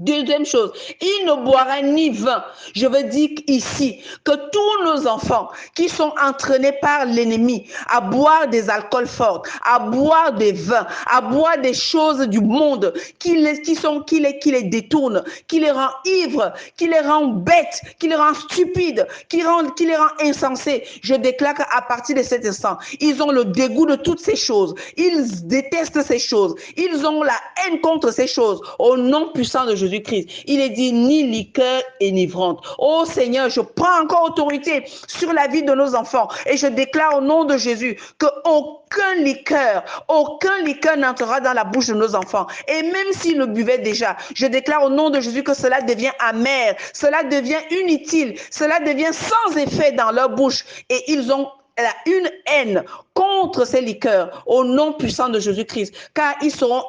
Deuxième chose, il ne boira ni vin. Je veux dire ici que tous nos enfants qui sont entraînés par l'ennemi à boire des alcools forts, à boire des vins, à boire des choses du monde qui les détournent, qui les rend ivres, qui les rend bêtes, qui les rend stupides, qui les rend insensés. Je déclare qu'à partir de cet instant, ils ont le dégoût de toutes ces choses. Ils détestent ces choses. Ils ont la haine contre ces choses. Au nom puissant de Jésus-Christ, il est dit ni liqueur enivrante. Oh Seigneur, je prends encore autorité sur la vie de nos enfants et je déclare au nom de Jésus que aucun liqueur n'entrera dans la bouche de nos enfants. Et même s'ils le buvaient déjà, je déclare au nom de Jésus que cela devient amer, cela devient inutile, cela devient sans effet dans leur bouche et ils ont une haine contre ces liqueurs au nom puissant de Jésus-Christ, car ils seront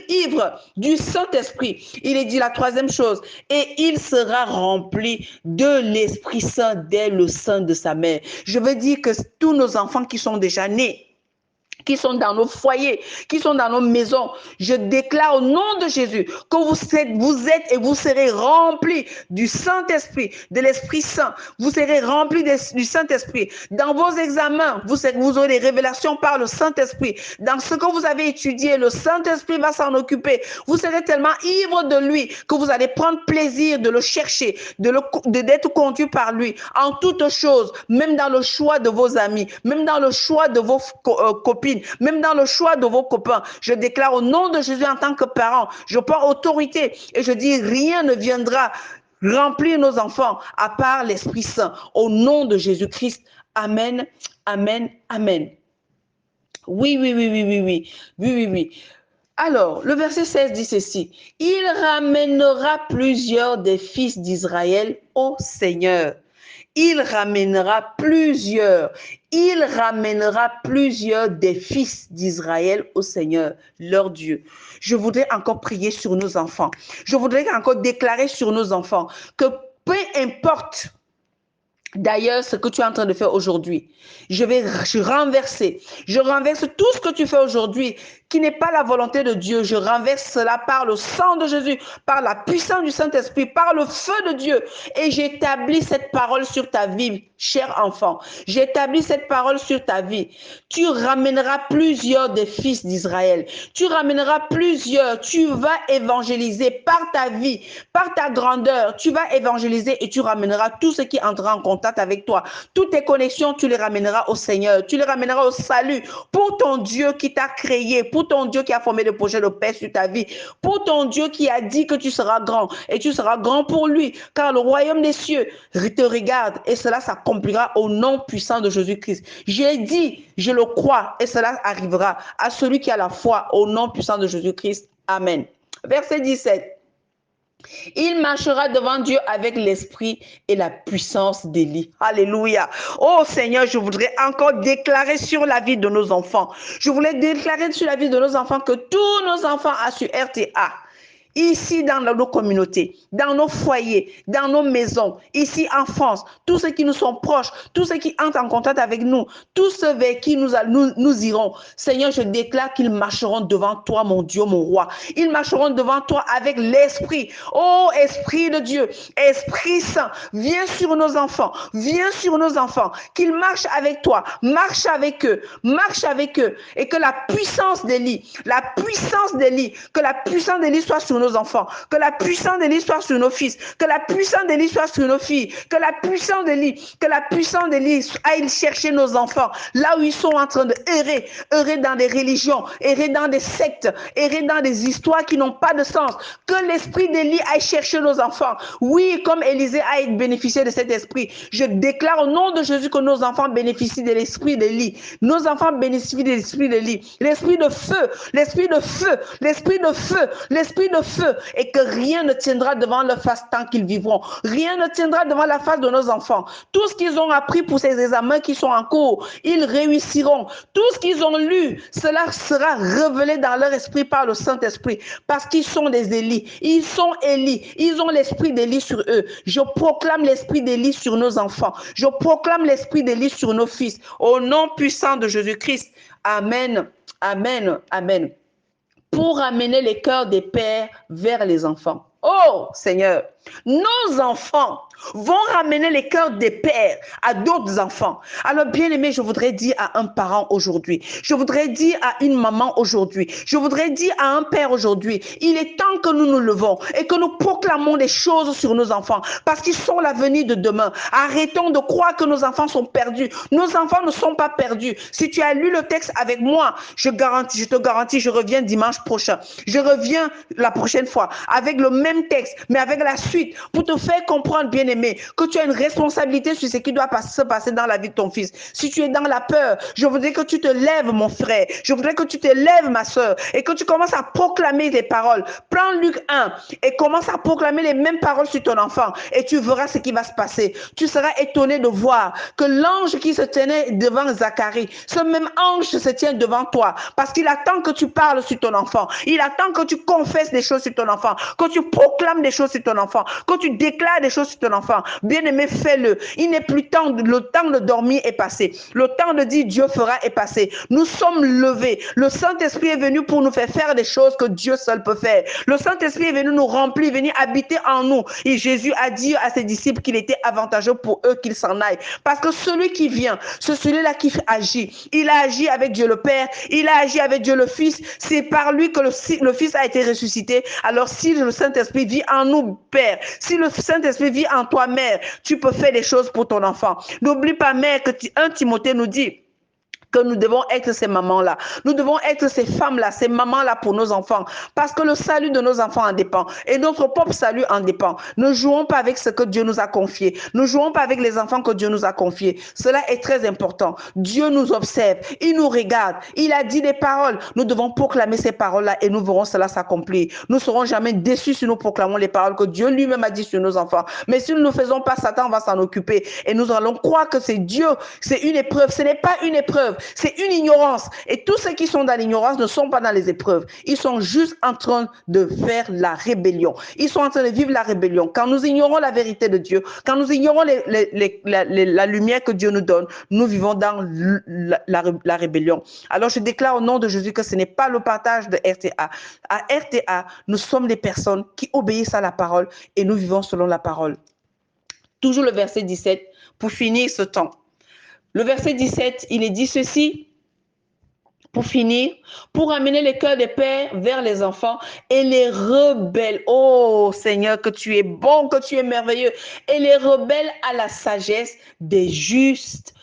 ivres du Saint-Esprit. Il est dit la troisième chose, et il sera rempli de l'Esprit Saint dès le sein de sa mère. Je veux dire que tous nos enfants qui sont déjà nés, qui sont dans nos foyers, qui sont dans nos maisons. Je déclare au nom de Jésus que vous êtes et vous serez remplis du Saint-Esprit, de l'Esprit Saint. Vous serez remplis du Saint-Esprit. Dans vos examens, vous aurez des révélations par le Saint-Esprit. Dans ce que vous avez étudié, le Saint-Esprit va s'en occuper. Vous serez tellement ivre de lui que vous allez prendre plaisir de le chercher, d'être conduit par lui en toutes choses, même dans le choix de vos amis, même dans le choix de vos copines, même dans le choix de vos copains. Je déclare au nom de Jésus en tant que parent, je prends autorité et je dis rien ne viendra remplir nos enfants à part l'Esprit Saint. Au nom de Jésus-Christ. Amen, amen, amen. Oui. Alors, le verset 16 dit ceci. Il ramènera plusieurs des fils d'Israël au Seigneur. Il ramènera plusieurs. Il ramènera plusieurs des fils d'Israël au Seigneur, leur Dieu. Je voudrais encore prier sur nos enfants. Je voudrais encore déclarer sur nos enfants que peu importe d'ailleurs ce que tu es en train de faire aujourd'hui, je renverse tout ce que tu fais aujourd'hui qui n'est pas la volonté de Dieu. Je renverse cela par le sang de Jésus, par la puissance du Saint-Esprit, par le feu de Dieu. Et j'établis cette parole sur ta vie, cher enfant. J'établis cette parole sur ta vie. Tu ramèneras plusieurs des fils d'Israël. Tu ramèneras plusieurs. Tu vas évangéliser par ta vie, par ta grandeur. Tu vas évangéliser et tu ramèneras tout ce qui entrera en contact avec toi. Toutes tes connexions, tu les ramèneras au Seigneur. Tu les ramèneras au salut pour ton Dieu qui t'a créé, pour ton Dieu qui a formé le projet de paix sur ta vie, pour ton Dieu qui a dit que tu seras grand et tu seras grand pour lui, car le royaume des cieux te regarde et cela s'accomplira au nom puissant de Jésus-Christ. J'ai dit, je le crois et cela arrivera à celui qui a la foi au nom puissant de Jésus-Christ. Amen. Verset 17. Il marchera devant Dieu avec l'esprit et la puissance d'Élie. Alléluia. Oh Seigneur, je voudrais encore déclarer sur la vie de nos enfants. Je voulais déclarer sur la vie de nos enfants que tous nos enfants sur RTA, ici dans nos communautés, dans nos foyers, dans nos maisons, ici en France, tous ceux qui nous sont proches, tous ceux qui entrent en contact avec nous, tous ceux vers qui nous irons. Seigneur, je déclare qu'ils marcheront devant toi, mon Dieu, mon roi. Ils marcheront devant toi avec l'Esprit. Oh, Esprit de Dieu, Esprit Saint, viens sur nos enfants, qu'ils marchent avec toi, marche avec eux, et que la puissance d'Élie, que la puissance d'Élie soit sur nos enfants, que la puissance d'Élie soit sur nos fils, que la puissance d'Élie soit sur nos filles, que la puissance d'Élie aille chercher nos enfants là où ils sont en train de errer dans des religions, errer dans des sectes, errer dans des histoires qui n'ont pas de sens. Que l'esprit d'Élie aille chercher nos enfants. Oui, comme Élisée a bénéficié de cet esprit, je déclare au nom de Jésus que nos enfants bénéficient de l'esprit d'Élie. Nos enfants bénéficient de l'esprit d'Élie. L'esprit de feu, l'esprit de feu, l'esprit de feu, l'esprit de feu, et que rien ne tiendra devant leur face tant qu'ils vivront. Rien ne tiendra devant la face de nos enfants. Tout ce qu'ils ont appris pour ces examens qui sont en cours, ils réussiront. Tout ce qu'ils ont lu, cela sera révélé dans leur esprit par le Saint-Esprit, parce qu'ils sont des Élis. Ils sont Élis. Ils ont l'esprit d'Élie sur eux. Je proclame l'esprit d'Élie sur nos enfants. Je proclame l'esprit d'Élie sur nos fils. Au nom puissant de Jésus-Christ. Amen. Amen. Amen. Pour amener les cœurs des pères vers les enfants. Oh Seigneur, nos enfants vont ramener les cœurs des pères à d'autres enfants. Alors bien aimé, je voudrais dire à un parent aujourd'hui, je voudrais dire à une maman aujourd'hui, je voudrais dire à un père aujourd'hui, il est temps que nous nous levons et que nous proclamons des choses sur nos enfants parce qu'ils sont l'avenir de demain. Arrêtons de croire que nos enfants sont perdus. Nos enfants ne sont pas perdus. Si tu as lu le texte avec moi, je te garantis, je reviens dimanche prochain. Je reviens la prochaine fois avec le même texte, mais avec la suite pour te faire comprendre, bien aimé, que tu as une responsabilité sur ce qui doit se passer dans la vie de ton fils. Si tu es dans la peur, je voudrais que tu te lèves, mon frère. Je voudrais que tu te lèves, ma soeur, et que tu commences à proclamer les paroles. Prends Luc 1 et commence à proclamer les mêmes paroles sur ton enfant et tu verras ce qui va se passer. Tu seras étonné de voir que l'ange qui se tenait devant Zacharie, ce même ange se tient devant toi parce qu'il attend que tu parles sur ton enfant. Il attend que tu confesses des choses sur ton enfant, que tu proclames des choses sur ton enfant, que tu déclares des choses sur ton enfant. Bien-aimé, fais-le. Il n'est plus temps, le temps de dormir est passé. Le temps de dire Dieu fera est passé. Nous sommes levés. Le Saint-Esprit est venu pour nous faire des choses que Dieu seul peut faire. Le Saint-Esprit est venu nous remplir, venir habiter en nous. Et Jésus a dit à ses disciples qu'il était avantageux pour eux qu'ils s'en aillent. Parce que celui qui vient, c'est celui-là qui agit. Il a agi avec Dieu le Père, il a agi avec Dieu le Fils. C'est par lui que le Fils a été ressuscité. Alors si le Saint-Esprit vit en nous, Père, si le Saint-Esprit vit en toi, Mère, tu peux faire des choses pour ton enfant. N'oublie pas, Mère, que 1 Timothée nous dit, que nous devons être ces mamans-là. Nous devons être ces femmes-là, ces mamans-là pour nos enfants. Parce que le salut de nos enfants en dépend. Et notre propre salut en dépend. Ne jouons pas avec ce que Dieu nous a confié. Ne jouons pas avec les enfants que Dieu nous a confiés. Cela est très important. Dieu nous observe. Il nous regarde. Il a dit des paroles. Nous devons proclamer ces paroles-là et nous verrons cela s'accomplir. Nous ne serons jamais déçus si nous proclamons les paroles que Dieu lui-même a dit sur nos enfants. Mais si nous ne le faisons pas, Satan va s'en occuper. Et nous allons croire que c'est Dieu. C'est une épreuve. Ce n'est pas une épreuve. C'est une ignorance. Et tous ceux qui sont dans l'ignorance ne sont pas dans les épreuves. Ils sont juste en train de faire la rébellion. Ils sont en train de vivre la rébellion. Quand nous ignorons la vérité de Dieu, quand nous ignorons la lumière que Dieu nous donne, nous vivons dans la rébellion. Alors je déclare au nom de Jésus que ce n'est pas le partage de RTA. À RTA, nous sommes des personnes qui obéissent à la parole et nous vivons selon la parole. Toujours le verset 17 pour finir ce temps. Le verset 17, il est dit ceci, pour finir, pour amener les cœurs des pères vers les enfants et les rebelles. Oh Seigneur, que tu es bon, que tu es merveilleux. Et les rebelles à la sagesse des justes,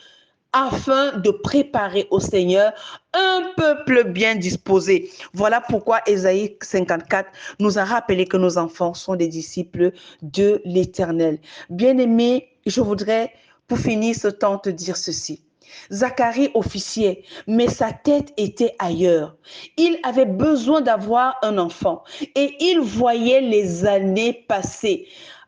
afin de préparer au Seigneur un peuple bien disposé. Voilà pourquoi Ésaïe 54 nous a rappelé que nos enfants sont des disciples de l'Éternel. Bien-aimés, je voudrais, pour finir ce temps, te dire ceci. Zacharie officiait, mais sa tête était ailleurs. Il avait besoin d'avoir un enfant et il voyait les années passer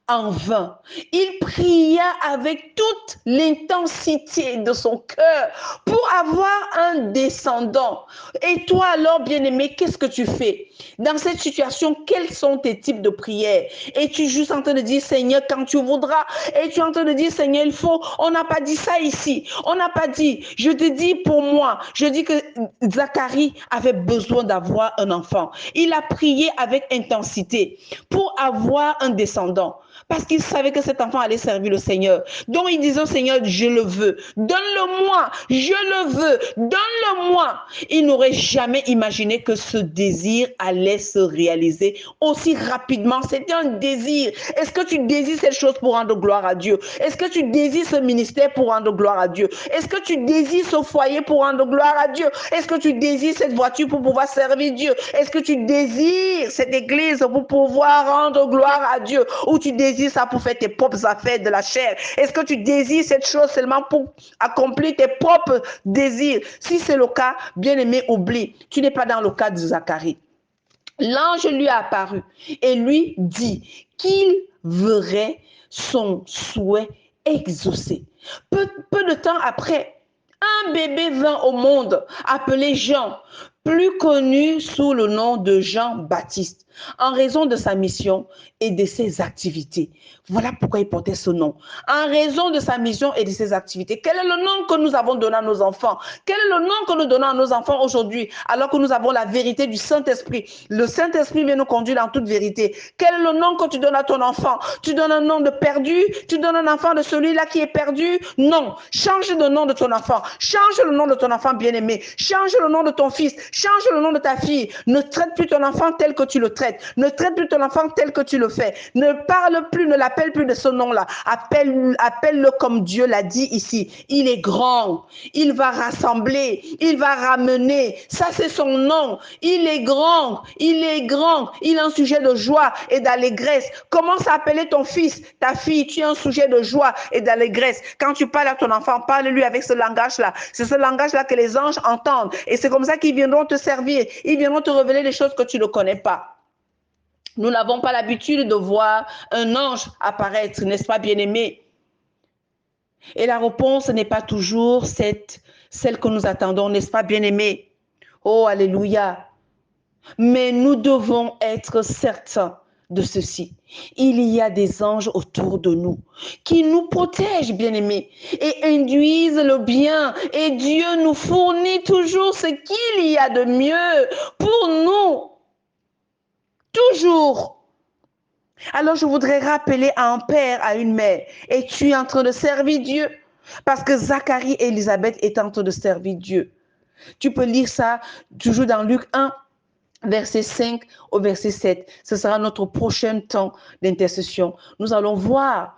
en vain. Il pria avec toute l'intensité de son cœur pour avoir un descendant. Et toi alors, bien-aimé, qu'est-ce que tu fais? Dans cette situation, quels sont tes types de prières? Es-tu juste en train de dire, Seigneur, quand tu voudras? Es-tu en train de dire, Seigneur, il faut, on n'a pas dit ça ici. On n'a pas dit, je te dis pour moi, je dis que Zacharie avait besoin d'avoir un enfant. Il a prié avec intensité pour avoir un descendant. Parce qu'il savait que cet enfant allait servir le Seigneur. Donc il disait au Seigneur, je le veux. Donne-le-moi. Je le veux. Donne-le-moi. Il n'aurait jamais imaginé que ce désir allait se réaliser aussi rapidement. C'était un désir. Est-ce que tu désires cette chose pour rendre gloire à Dieu? Est-ce que tu désires ce ministère pour rendre gloire à Dieu? Est-ce que tu désires ce foyer pour rendre gloire à Dieu? Est-ce que tu désires cette voiture pour pouvoir servir Dieu? Est-ce que tu désires cette église pour pouvoir rendre gloire à Dieu? Ou tu désires ça pour faire tes propres affaires de la chair? Est-ce que tu désires cette chose seulement pour accomplir tes propres désirs? Si c'est le cas, bien-aimé, oublie. Tu n'es pas dans le cas de Zacharie. L'ange lui a apparu et lui dit qu'il verrait son souhait exaucé. Peu de temps après, un bébé vint au monde appelé Jean, plus connu sous le nom de Jean-Baptiste, en raison de sa mission et de ses activités. Voilà pourquoi il portait ce nom. En raison de sa mission et de ses activités. Quel est le nom que nous avons donné à nos enfants? Quel est le nom que nous donnons à nos enfants aujourd'hui, alors que nous avons la vérité du Saint-Esprit? Le Saint-Esprit vient nous conduire dans toute vérité. Quel est le nom que tu donnes à ton enfant? Tu donnes un nom de perdu? Tu donnes un enfant de celui-là qui est perdu? Non. Change le nom de ton enfant. Change le nom de ton enfant bien-aimé. Change le nom de ton fils. Change le nom de ta fille. Ne traite plus ton enfant tel que tu le traites. Ne traite plus ton enfant tel que tu le fais. Ne parle plus, ne l'appelle plus de ce nom-là. Appelle-le comme Dieu l'a dit ici. Il est grand. Il va rassembler. Il va ramener. Ça, c'est son nom. Il est grand. Il est grand. Il est un sujet de joie et d'allégresse. Commence à appeler ton fils, ta fille. Tu es un sujet de joie et d'allégresse. Quand tu parles à ton enfant, parle-lui avec ce langage-là. C'est ce langage-là que les anges entendent. Et c'est comme ça qu'ils viendront te servir. Ils viendront te révéler des choses que tu ne connais pas. Nous n'avons pas l'habitude de voir un ange apparaître, n'est-ce pas, bien-aimé? Et la réponse n'est pas toujours celle que nous attendons, n'est-ce pas, bien-aimé? Oh, alléluia! Mais nous devons être certains de ceci. Il y a des anges autour de nous qui nous protègent, bien-aimés, et induisent le bien. Et Dieu nous fournit toujours ce qu'il y a de mieux pour nous. Toujours. Alors je voudrais rappeler à un père, à une mère, es-tu en train de servir Dieu? Parce que Zacharie et Élisabeth étaient en train de servir Dieu. Tu peux lire ça toujours dans Luc 1, verset 5 au verset 7. Ce sera notre prochain temps d'intercession. Nous allons voir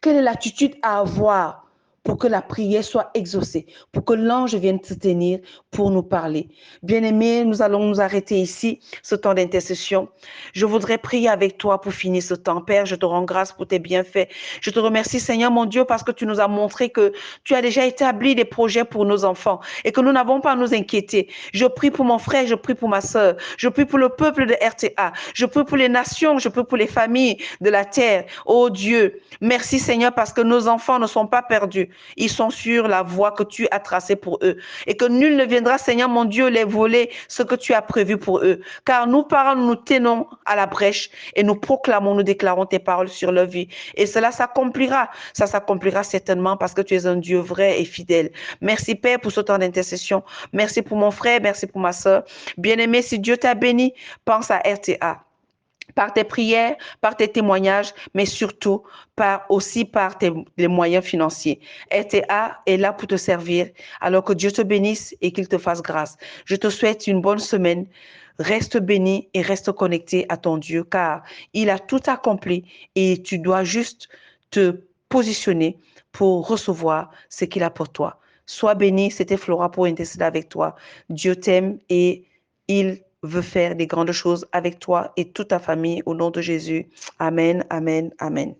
quelle est l'attitude à avoir pour que la prière soit exaucée, pour que l'ange vienne te tenir pour nous parler. Bien-aimés, nous allons nous arrêter ici, ce temps d'intercession. Je voudrais prier avec toi pour finir ce temps. Père, je te rends grâce pour tes bienfaits. Je te remercie, Seigneur mon Dieu, parce que tu nous as montré que tu as déjà établi des projets pour nos enfants et que nous n'avons pas à nous inquiéter. Je prie pour mon frère, je prie pour ma sœur, je prie pour le peuple de RTA, je prie pour les nations, je prie pour les familles de la terre. Oh Dieu, merci Seigneur parce que nos enfants ne sont pas perdus. Ils sont sur la voie que tu as tracée pour eux et que nul ne viendra, Seigneur mon Dieu, les voler ce que tu as prévu pour eux. Car nous, parents, nous tenons à la brèche et nous proclamons, nous déclarons tes paroles sur leur vie. Et cela s'accomplira. Ça s'accomplira certainement parce que tu es un Dieu vrai et fidèle. Merci Père pour ce temps d'intercession. Merci pour mon frère, merci pour ma soeur. Bien-aimé, si Dieu t'a béni, pense à RTA. Par tes prières, par tes témoignages, mais surtout aussi par les moyens financiers. RTA est là pour te servir, alors que Dieu te bénisse et qu'il te fasse grâce. Je te souhaite une bonne semaine. Reste béni et reste connecté à ton Dieu, car il a tout accompli et tu dois juste te positionner pour recevoir ce qu'il a pour toi. Sois béni, c'était Flora pour intercéder avec toi. Dieu t'aime et il veut faire des grandes choses avec toi et toute ta famille au nom de Jésus. Amen, amen, amen.